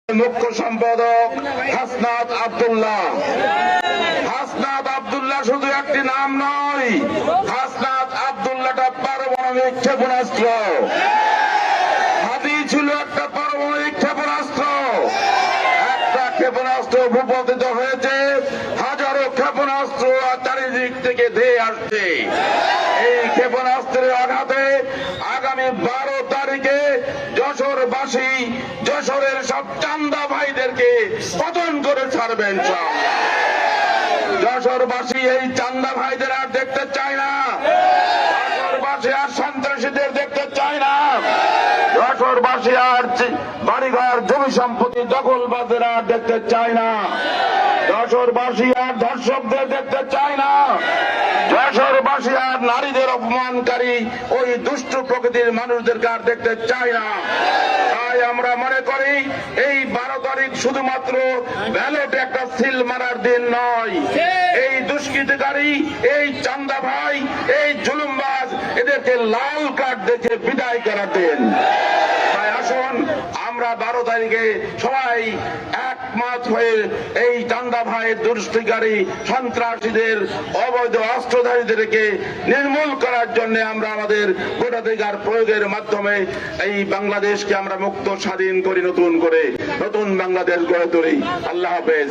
মুখ্য সম্পাদক হাসনাত আব্দুল্লাহ। হাসনাত আব্দুল্লাহ শুধু একটি নাম নয়, হাসনাত আব্দুল্লাহটা পারমাণবিক ক্ষেপণাস্ত্র। হাতি ছিল একটা পারমাণবিক ক্ষেপণাস্ত্র। একটা ক্ষেপণাস্ত্র ভূপাতিত হয়েছে, হাজারো ক্ষেপণাস্ত্র চারিদিক থেকে ধেয়ে আসছে। এই ক্ষেপণাস্ত্রের আঘাতে আগামী 12 তারিখে যশোরবাসী, যশোরের সব চান্দা ভাইদেরকে পতন করে ছাড়বেন। যশোরবাসী এই চান্দা ভাইদের আর দেখতে চায় না। যশোরবাসী আর সন্ত্রাসীদের দেখতে চায় না। যশোরবাসী আর বাড়িঘর জমি সম্পত্তি দখলবাজদের আর দেখতে চায় না। যশোরবাসী আর ধর্ষকদের দেখতে চায় না। যশোরবাসী আর নারীদের অপমানকারী ওই দুষ্ট প্রকৃতির মানুষদেরকে আর দেখতে চায় না। তাই আমরা মনে করি এই 12 তারিখ শুধুমাত্র ব্যালট একটা সিল মারার দিন নয়। এই দুষ্কৃতিকারী, এই চান্দা ভাই, এই জুলুমবাজ, এদেরকে লাল কার্ড দেখে বিদায় করার দিন। তাই আসুন আমরা 12 তারিখে সবাই একমত হয়ে এই চান্দা ভাইয়ের দুষ্কৃতিকারী সন্ত্রাসীদের, অবৈধ অস্ত্রধারীদেরকে নির্মূল করার জন্য আমরা আমাদের ভোটাধিকার প্রয়োগের মাধ্যমে এই বাংলাদেশকে আমরা মুক্ত স্বাধীন করি, নতুন করে নতুন বাংলাদেশ গড়ে তুলি। আল্লাহ হাফেজ।